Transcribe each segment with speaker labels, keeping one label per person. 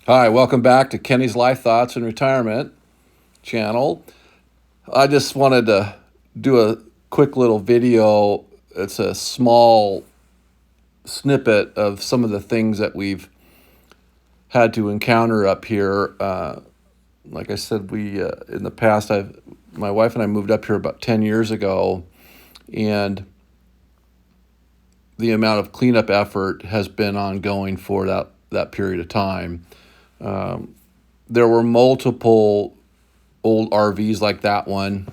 Speaker 1: Hi, welcome back to Kenny's Life Thoughts and Retirement channel. I just wanted to do a quick little video. It's a small snippet of some of the things that we've had to encounter up here. Like I said, we in the past, my wife and I moved up here about 10 years ago, and the amount of cleanup effort has been ongoing for that period of time. There were multiple old RVs like that one.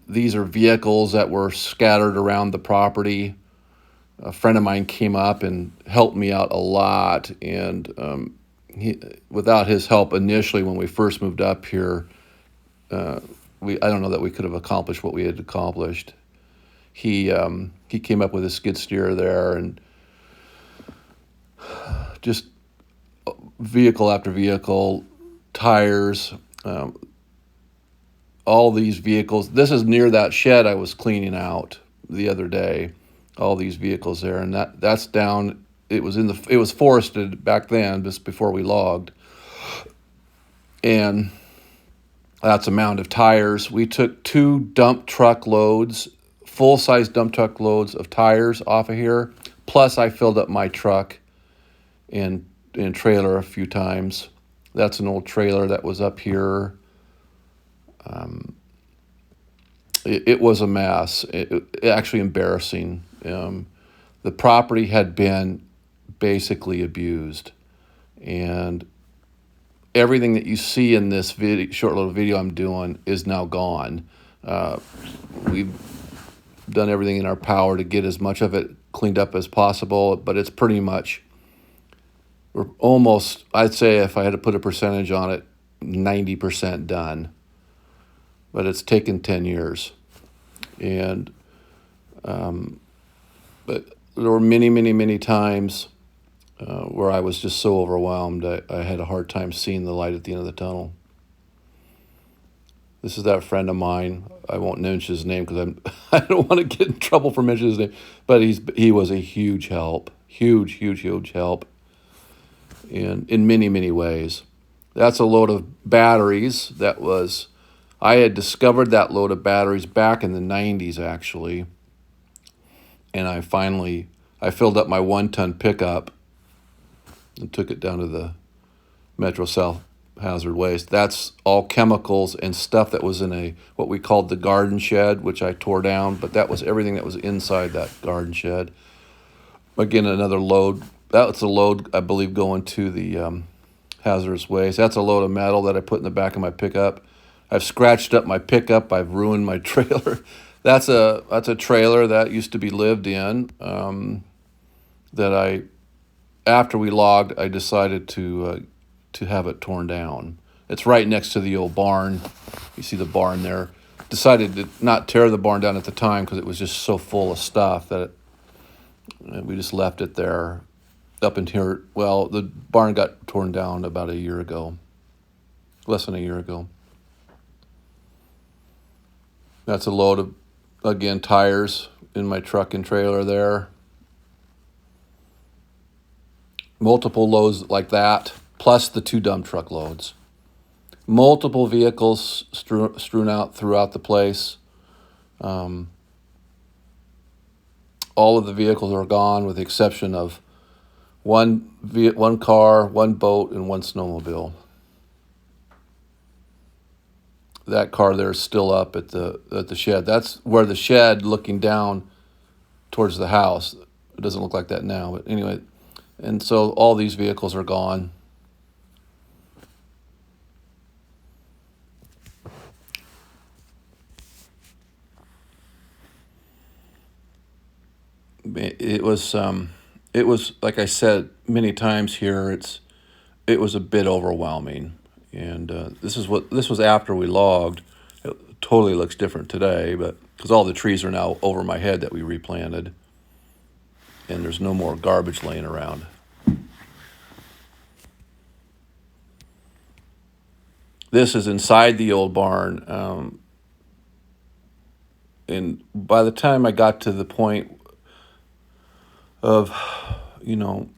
Speaker 1: These are vehicles that were scattered around the property. A friend of mine came up and helped me out a lot, and without his help initially when we first moved up here, I don't know that we could have accomplished what we had accomplished. He came up with a skid steer there, and just vehicle after vehicle, tires, all these vehicles. This is near that shed I was cleaning out the other day. All these vehicles there, and that's down. It was forested back then, just before we logged, and that's a mound of tires. We took two dump truck loads, full size dump truck loads of tires off of here. Plus, I filled up my truck and trailer a few times. That's an old trailer that was up here. It was a mess. It actually embarrassing. The property had been basically abused, and everything that you see in this short little video I'm doing is now gone. We've done everything in our power to get as much of it cleaned up as possible, but it's pretty much, we're almost, I'd say if I had to put a percentage on it, 90% done. But it's taken 10 years. And but there were many, many, many times where I was just so overwhelmed. I had a hard time seeing the light at the end of the tunnel. This is that friend of mine. I won't mention his name because I don't want to get in trouble for mentioning his name. But he was a huge help, huge help, in many, many ways. That's a load of batteries. I had discovered that load of batteries back in the 90s, actually. And I filled up my 1-ton pickup and took it down to the Metro South Hazard Waste. That's all chemicals and stuff that was in what we called the garden shed, which I tore down, but that was everything that was inside that garden shed. Again, another load. That's a load, I believe, going to the hazardous waste. That's a load of metal that I put in the back of my pickup. I've scratched up my pickup. I've ruined my trailer. That's a trailer that used to be lived in. After we logged, I decided to have it torn down. It's right next to the old barn. You see the barn there. Decided to not tear the barn down at the time because it was just so full of stuff that we just left it there. Up in here, well, the barn got torn down about a year ago, less than a year ago. That's a load of, again, tires in my truck and trailer there. Multiple loads like that, plus the two dump truck loads. Multiple vehicles strewn out throughout the place. All of the vehicles are gone with the exception of one car, one boat, and one snowmobile. That car there is still up at the shed. That's where the shed looking down towards the house. It doesn't look like that now, but anyway. And so all these vehicles are gone. It was like I said many times here. It was a bit overwhelming, and this was after we logged. It totally looks different today, but because all the trees are now over my head that we replanted, and there's no more garbage laying around. This is inside the old barn, and by the time I got to the point of, you know,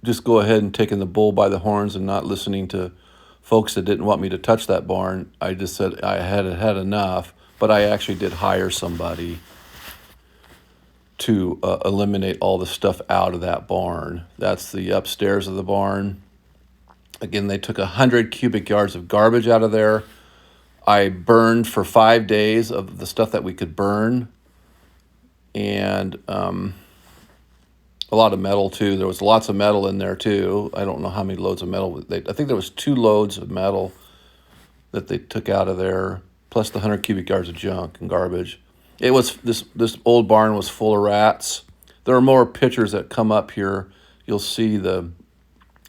Speaker 1: just go ahead and taking the bull by the horns and not listening to folks that didn't want me to touch that barn. I just said I had had enough, but I actually did hire somebody to eliminate all the stuff out of that barn. That's the upstairs of the barn. Again, they took 100 cubic yards of garbage out of there. I burned for 5 days of the stuff that we could burn, and a lot of metal too. There was lots of metal in there too. I don't know how many loads of metal. I think there was 2 loads of metal that they took out of there, plus the 100 cubic yards of junk and garbage. It was this old barn was full of rats. There are more pictures that come up here. You'll see that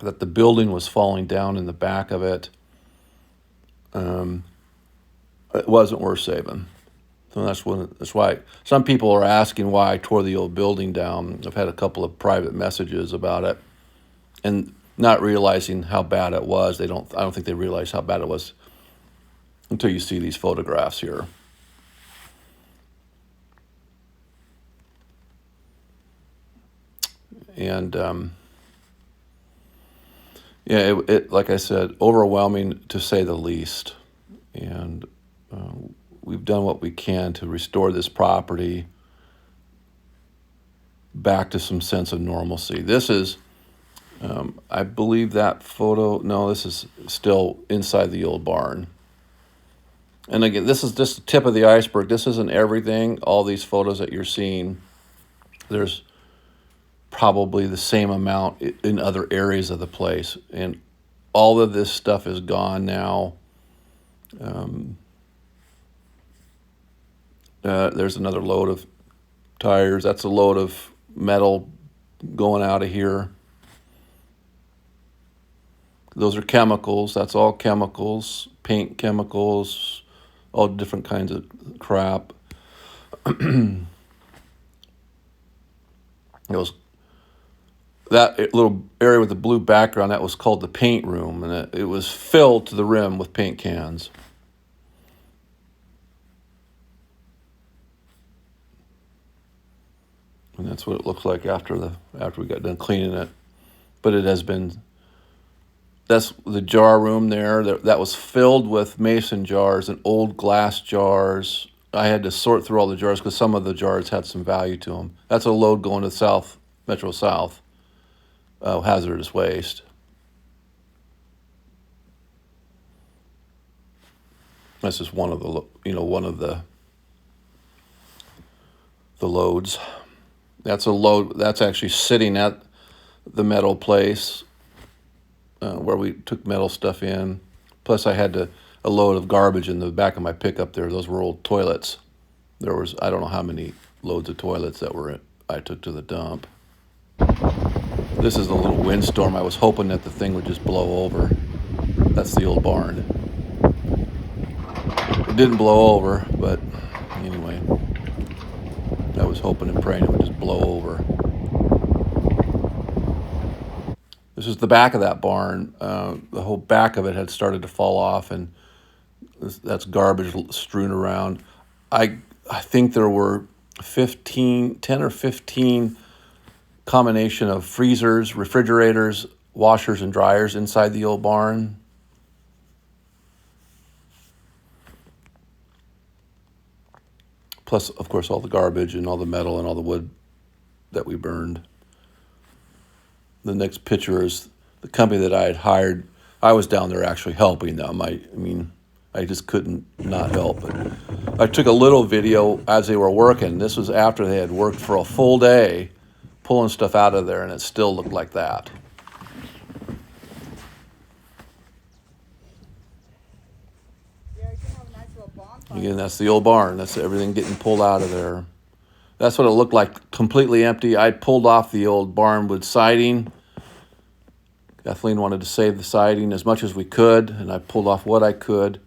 Speaker 1: the building was falling down in the back of it. It wasn't worth saving. So that's why some people are asking why I tore the old building down. I've had a couple of private messages about it, and not realizing how bad it was. I don't think they realize how bad it was until you see these photographs here. And yeah, it like I said, overwhelming to say the least. And we've done what we can to restore this property back to some sense of normalcy. This is, I believe that photo, no, this is still inside the old barn. And again, this is just the tip of the iceberg. This isn't everything. All these photos that you're seeing, there's probably the same amount in other areas of the place. And all of this stuff is gone now. There's another load of tires. That's a load of metal going out of here. Those are chemicals. That's all chemicals, paint chemicals, all different kinds of crap. That little area with the blue background, that was called the paint room, and it was filled to the rim with paint cans. And that's what it looks like after we got done cleaning it. But it has been, that's the jar room there. That was filled with mason jars and old glass jars. I had to sort through all the jars because some of the jars had some value to them. That's a load going to South, Metro South. Hazardous waste. That's just one of the loads. That's a load that's actually sitting at the metal place where we took metal stuff in. Plus, I had a load of garbage in the back of my pickup there. Those were old toilets. There was, I don't know how many loads of toilets I took to the dump. This is a little windstorm. I was hoping that the thing would just blow over. That's the old barn. It didn't blow over, but anyway, I was hoping and praying it would just blow over. This is the back of that barn. The whole back of it had started to fall off, and that's garbage strewn around. I think there were 10 or 15 combination of freezers, refrigerators, washers, and dryers inside the old barn. Plus, of course, all the garbage and all the metal and all the wood that we burned. The next picture is the company that I had hired. I was down there actually helping them. I just couldn't not help. But I took a little video as they were working. This was after they had worked for a full day pulling stuff out of there, and it still looked like that. Again, that's the old barn. That's everything getting pulled out of there. That's what it looked like, completely empty. I pulled off the old barnwood siding. Kathleen wanted to save the siding as much as we could, and I pulled off what I could.